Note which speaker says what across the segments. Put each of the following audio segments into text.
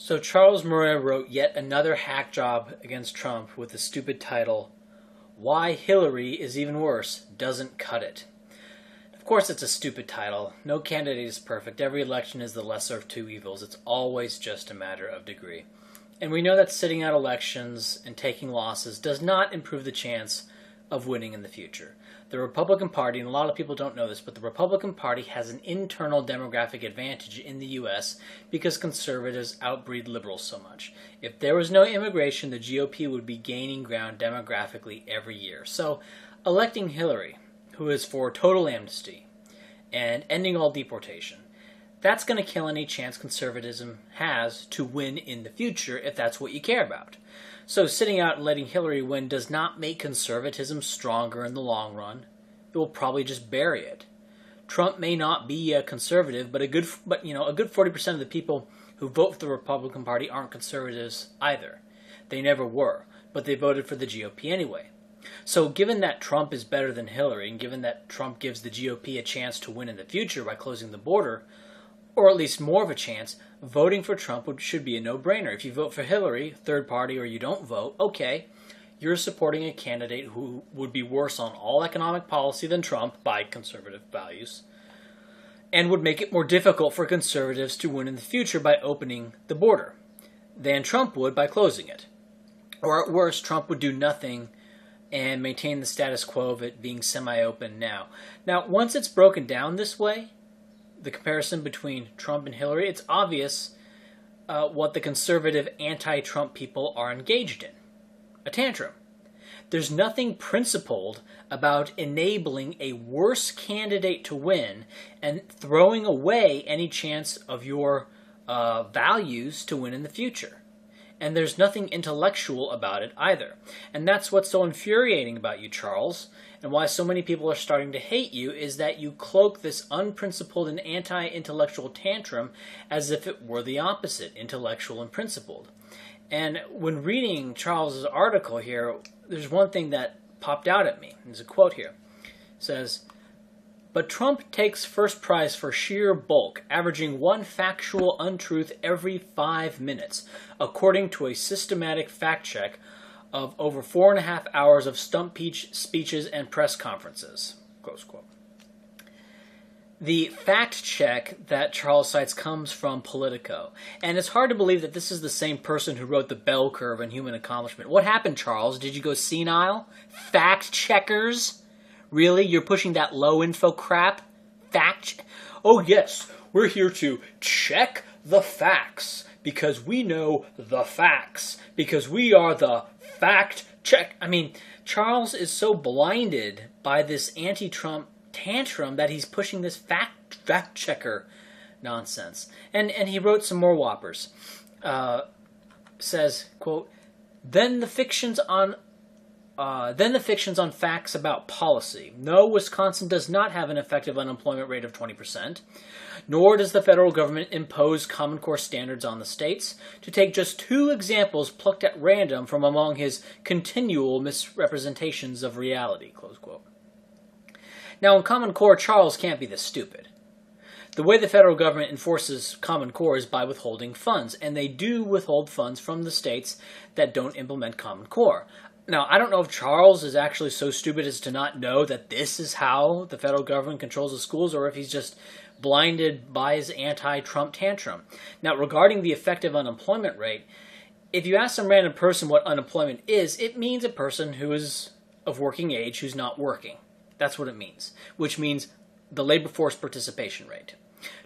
Speaker 1: So Charles Murray wrote yet another hack job against Trump with the stupid title, "Why Hillary is Even Worse, Doesn't Cut It." Of course it's a stupid title. No candidate is perfect. Every election is the lesser of two evils. It's always just a matter of degree. And we know that sitting out elections and taking losses does not improve the chance of winning in the future. The Republican Party, and a lot of people don't know this, but the Republican Party has an internal demographic advantage in the U.S. because conservatives outbreed liberals so much. If there was no immigration, the GOP would be gaining ground demographically every year. So electing Hillary, who is for total amnesty and ending all deportation, that's going to kill any chance conservatism has to win in the future if that's what you care about. So sitting out and letting Hillary win does not make conservatism stronger in the long run. It will probably just bury it. Trump may not be a conservative, but a good 40% of the people who vote for the Republican Party aren't conservatives either. They never were, but they voted for the GOP anyway. So given that Trump is better than Hillary, and given that Trump gives the GOP a chance to win in the future by closing the border, or at least more of a chance, voting for Trump should be a no-brainer. If you vote for Hillary, third party, or you don't vote, okay, you're supporting a candidate who would be worse on all economic policy than Trump by conservative values, and would make it more difficult for conservatives to win in the future by opening the border than Trump would by closing it. Or at worst, Trump would do nothing and maintain the status quo of it being semi-open now. Now, once it's broken down this way, the comparison between Trump and Hillary, it's obvious what the conservative anti-Trump people are engaged in. A tantrum. There's nothing principled about enabling a worse candidate to win and throwing away any chance of your values to win in the future. And there's nothing intellectual about it either. And that's what's so infuriating about you, Charles, and why so many people are starting to hate you, is that you cloak this unprincipled and anti-intellectual tantrum as if it were the opposite, intellectual and principled. And when reading Charles's article here, there's one thing that popped out at me. There's a quote here. It says, "But Trump takes first prize for sheer bulk, averaging one factual untruth every 5 minutes, according to a systematic fact check of over 4.5 hours of stump speeches and press conferences." Close quote. The fact check that Charles cites comes from Politico, and it's hard to believe that this is the same person who wrote The Bell Curve and Human Accomplishment. What happened, Charles? Did you go senile? Fact checkers? Really? You're pushing that low info crap? Oh yes, we're here to check the facts because we know the facts, because we are the fact check. I mean, Charles is so blinded by this anti-Trump tantrum that he's pushing this fact checker nonsense. And he wrote some more whoppers. Says, quote, Then the fictions on facts about policy. No, Wisconsin does not have an effective unemployment rate of 20%, nor does the federal government impose Common Core standards on the states, to take just 2 examples plucked at random from among his continual misrepresentations of reality, close quote. Now, in Common Core, Charles can't be this stupid. The way the federal government enforces Common Core is by withholding funds, and they do withhold funds from the states that don't implement Common Core. Now, I don't know if Charles is actually so stupid as to not know that this is how the federal government controls the schools, or if he's just blinded by his anti-Trump tantrum. Now, regarding the effective unemployment rate, if you ask some random person what unemployment is, it means a person who is of working age who's not working. That's what it means, which means the labor force participation rate.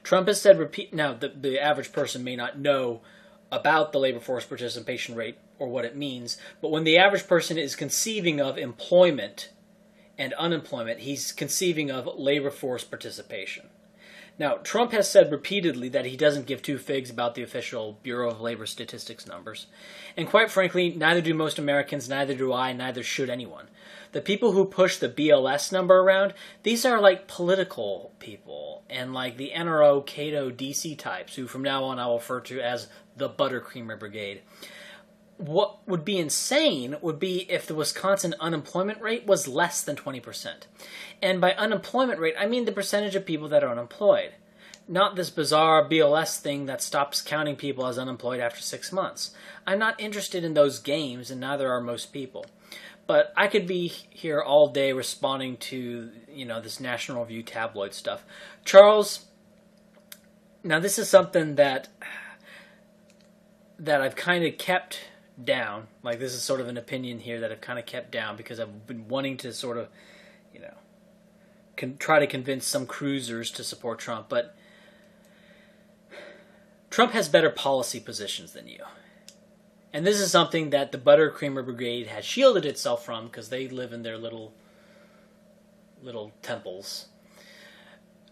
Speaker 1: Trump has said now the average person may not know about the labor force participation rate or what it means, but when the average person is conceiving of employment and unemployment, he's conceiving of labor force participation. Now, Trump has said repeatedly that he doesn't give 2 figs about the official Bureau of Labor Statistics numbers. And quite frankly, neither do most Americans, neither do I, neither should anyone. The people who push the BLS number around, these are like political people and like the NRO, Cato, DC types, who from now on I'll refer to as the Buttercreamer Brigade. What would be insane would be if the Wisconsin unemployment rate was less than 20%. And by unemployment rate, I mean the percentage of people that are unemployed. not this bizarre BLS thing that stops counting people as unemployed after 6 months. I'm not interested in those games, and neither are most people. But I could be here all day responding to, this National Review tabloid stuff. Charles, now this is something that I've kind of kept down. Like, this is sort of an opinion here that I've kind of kept down because I've been wanting to sort of, try to convince some cruisers to support Trump. But Trump has better policy positions than you. And this is something that the Buttercreamer Brigade has shielded itself from because they live in their little temples.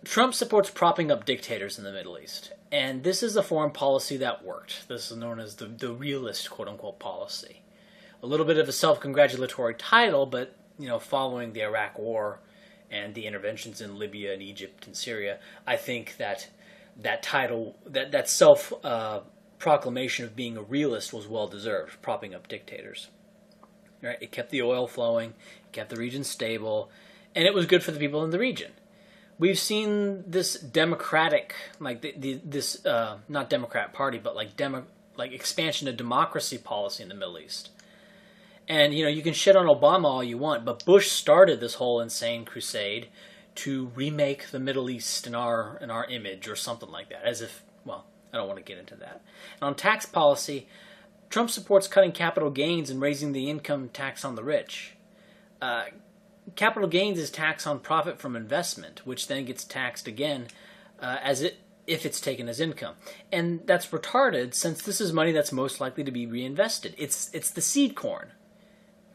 Speaker 1: Trump supports propping up dictators in the Middle East. And this is a foreign policy that worked. This is known as the realist, quote-unquote, policy. A little bit of a self-congratulatory title, but, following the Iraq War and the interventions in Libya and Egypt and Syria, I think that title, that self-proclamation of being a realist was well-deserved, propping up dictators. Right? It kept the oil flowing, it kept the region stable, and it was good for the people in the region. We've seen this democratic, like this not Democrat Party, but like expansion of democracy policy in the Middle East. And you can shit on Obama all you want, but Bush started this whole insane crusade to remake the Middle East in our image or something like that. As if, well, I don't want to get into that. And on tax policy, Trump supports cutting capital gains and raising the income tax on the rich. Capital gains is tax on profit from investment, which then gets taxed again if it's taken as income. And that's retarded since this is money that's most likely to be reinvested. It's the seed corn.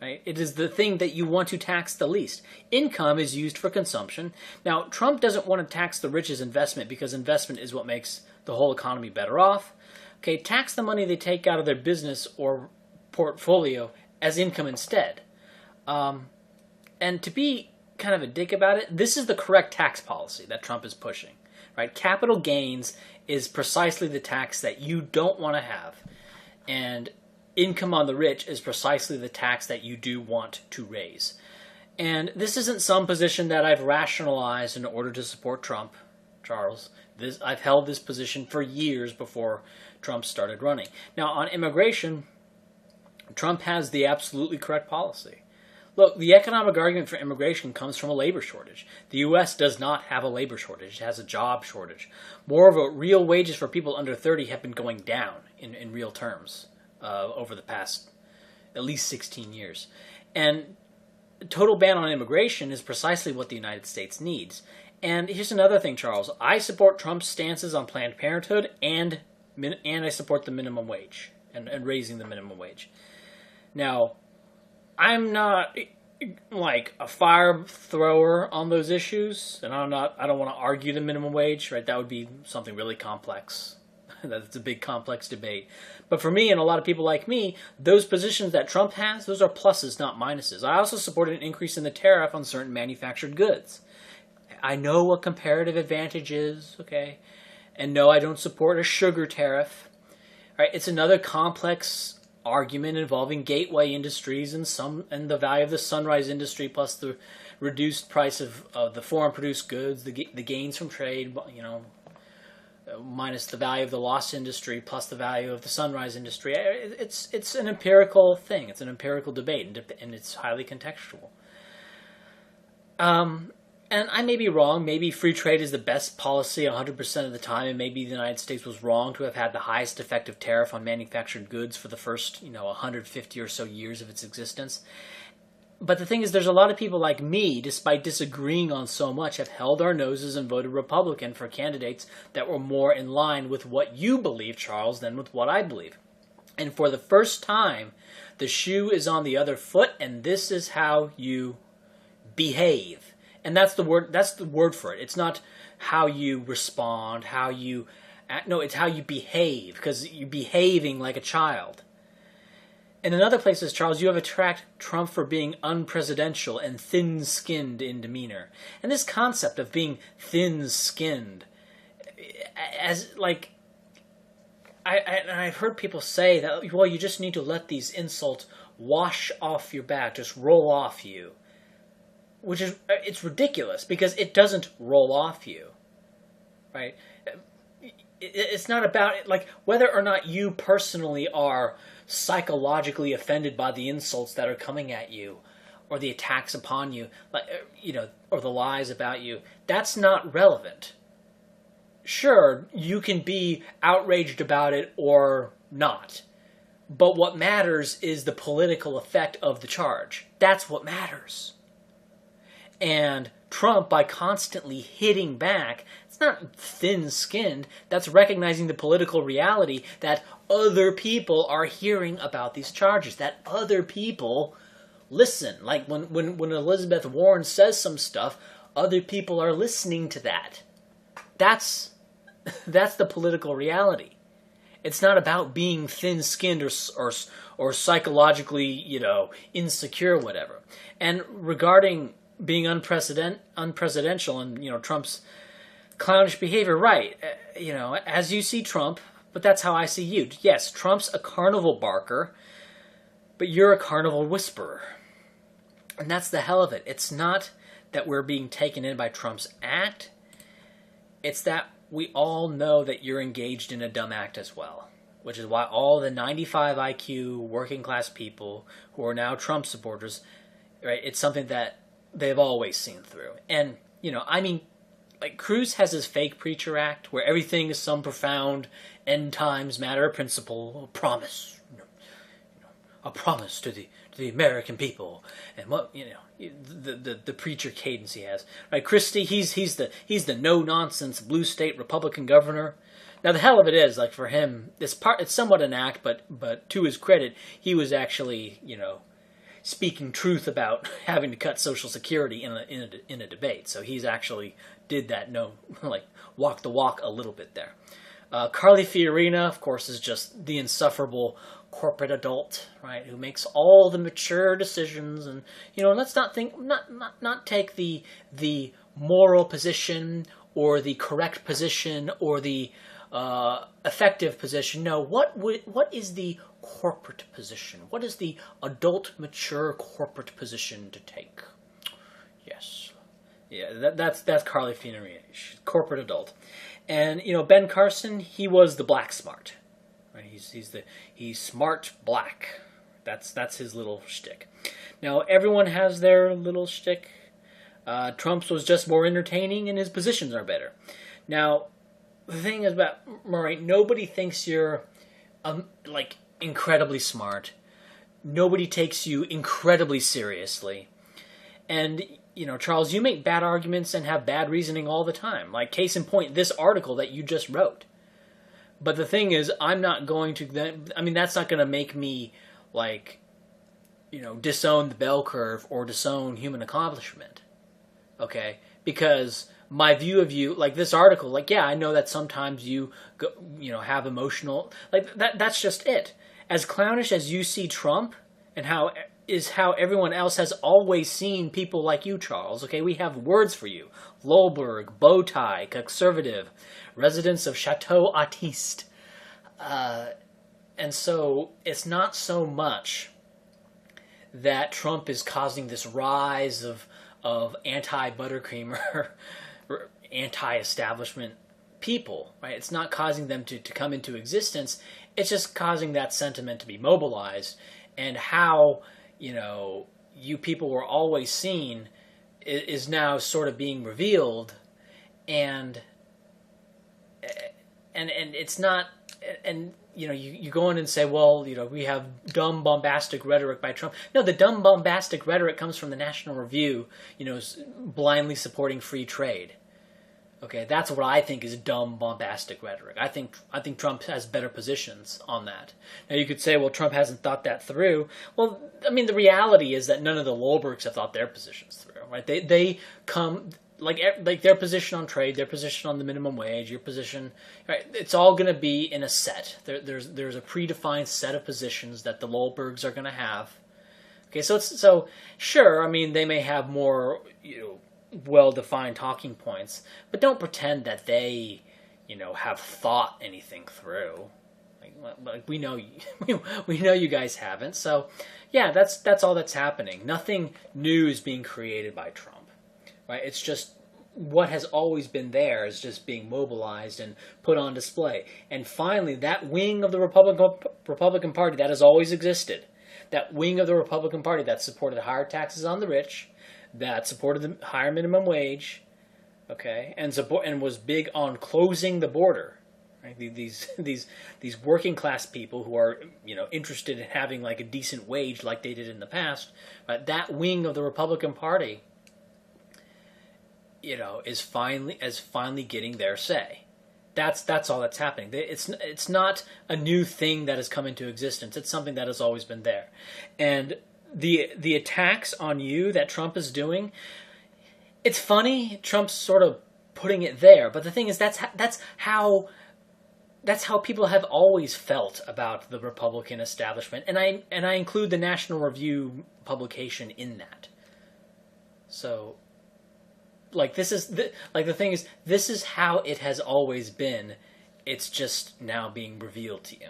Speaker 1: Right? It is the thing that you want to tax the least. Income is used for consumption. Now, Trump doesn't want to tax the rich's investment because investment is what makes the whole economy better off. Okay, tax the money they take out of their business or portfolio as income instead. And to be kind of a dick about it, this is the correct tax policy that Trump is pushing. Right? Capital gains is precisely the tax that you don't want to have. And income on the rich is precisely the tax that you do want to raise. And this isn't some position that I've rationalized in order to support Trump, Charles. I've held this position for years before Trump started running. Now, on immigration, Trump has the absolutely correct policy. Look, the economic argument for immigration comes from a labor shortage. The U.S. does not have a labor shortage. It has a job shortage. Moreover, real wages for people under 30 have been going down in real terms over the past at least 16 years. And a total ban on immigration is precisely what the United States needs. And here's another thing, Charles. I support Trump's stances on Planned Parenthood and I support the minimum wage and raising the minimum wage. Now, I'm not like a fire thrower on those issues, and I don't want to argue the minimum wage, right? That would be something really complex. That's a big complex debate. But for me and a lot of people like me, those positions that Trump has, those are pluses, not minuses. I also support an increase in the tariff on certain manufactured goods. I know what comparative advantage is, okay? And no, I don't support a sugar tariff. Right? It's another complex argument involving gateway industries and the value of the sunrise industry plus the reduced price of the foreign produced goods, the gains from trade, minus the value of the lost industry plus the value of the sunrise industry. It's an empirical thing. It's an empirical debate, and it's highly contextual. And I may be wrong. Maybe free trade is the best policy 100% of the time, and maybe the United States was wrong to have had the highest effective tariff on manufactured goods for the first, 150 or so years of its existence. But the thing is, there's a lot of people like me, despite disagreeing on so much, have held our noses and voted Republican for candidates that were more in line with what you believe, Charles, than with what I believe. And for the first time, the shoe is on the other foot, and this is how you behave. And that's the word for it. It's not how you respond, it's how you behave, because you're behaving like a child. In other places, Charles, you have attacked Trump for being unpresidential and thin-skinned in demeanor. And this concept of being thin-skinned, I've heard people say that, well, you just need to let these insults wash off your back, just roll off you. Which is, it's ridiculous because it doesn't roll off you, right? it's not about it, like whether or not you personally are psychologically offended by the insults that are coming at you, or the attacks upon you, like or the lies about you. That's not relevant. Sure, you can be outraged about it or not. But what matters is the political effect of the charge. That's what matters. And Trump, by constantly hitting back, it's not thin-skinned. That's recognizing the political reality that other people are hearing about these charges, that other people listen. Like when Elizabeth Warren says some stuff, other people are listening to that. That's the political reality. It's not about being thin-skinned or psychologically, insecure, whatever. And regarding being unpresidential and, Trump's clownish behavior, right, as you see Trump, but that's how I see you. Yes, Trump's a carnival barker, but you're a carnival whisperer. And that's the hell of it. It's not that we're being taken in by Trump's act. It's that we all know that you're engaged in a dumb act as well, which is why all the 95 IQ working class people who are now Trump supporters, right, it's something that they've always seen through. And, like Cruz has his fake preacher act where everything is some profound end times matter of principle, a promise, a promise to the American people, and what the preacher cadence he has. Right, Christie, he's the no nonsense blue state Republican governor. Now the hell of it is, like for him, it's somewhat an act, but to his credit, he was actually speaking truth about having to cut Social Security in a debate. So he's actually did that walk the walk a little bit there. Carly Fiorina, of course, is just the insufferable corporate adult, right, who makes all the mature decisions, and let's not take the moral position or the correct position or the effective position. No, what is the corporate position? What is the adult, mature corporate position to take? Yes, yeah, that's Carly Fiorina, corporate adult, and Ben Carson, he was the black smart. Right, he's smart black. That's his little shtick. Now everyone has their little shtick. Trump's was just more entertaining, and his positions are better. Now the thing is about Murray, nobody thinks you're incredibly smart. Nobody takes you incredibly seriously, and Charles, you make bad arguments and have bad reasoning all the time. Like case in point, this article that you just wrote. But the thing is, I'm not going to then. I mean, that's not going to make me disown the bell curve or disown human accomplishment. Okay, because my view of you, like this article, I know that sometimes you go, have emotional, that's just it. As clownish as you see Trump, and how everyone else has always seen people like you, Charles. Okay, we have words for you: Lolberg, Bowtie, conservative, residents of Chateau Artiste. And so it's not so much that Trump is causing this rise of anti-buttercreamer, anti-establishment people, right? It's not causing them to come into existence. It's just causing that sentiment to be mobilized, and how you people were always seen is now sort of being revealed, and it's not, and you go in and say, well, we have dumb bombastic rhetoric by Trump. No, the dumb bombastic rhetoric comes from the National Review, blindly supporting free trade. Okay, that's what I think is dumb bombastic rhetoric. I think Trump has better positions on that. Now you could say, well, Trump hasn't thought that through. Well, I mean, the reality is that none of the Lolbergs have thought their positions through, right? They come like their position on trade, their position on the minimum wage, your position, right? It's all going to be in a set. There's a predefined set of positions that the Lolbergs are going to have. Okay, so sure, I mean, they may have more well-defined talking points, but don't pretend that they have thought anything through. Like we know you guys haven't. So yeah, that's all that's happening. Nothing new is being created by Trump, right? It's just what has always been there is just being mobilized and put on display. And finally, that wing of the Republican Party that has always existed, that wing of the Republican Party that supported higher taxes on the rich, that supported the higher minimum wage, okay, and was big on closing the border. Right? These working class people who are interested in having like a decent wage like they did in the past. Right? That wing of the Republican Party, is finally getting their say. That's all that's happening. It's not a new thing that has come into existence. It's something that has always been there, and the attacks on you that Trump is doing, it's funny. Trump's sort of putting it there, but the thing is that's how people have always felt about the Republican establishment, and I include the National Review publication in that. So, like, this is the thing is, this is how it has always been. It's just now being revealed to you.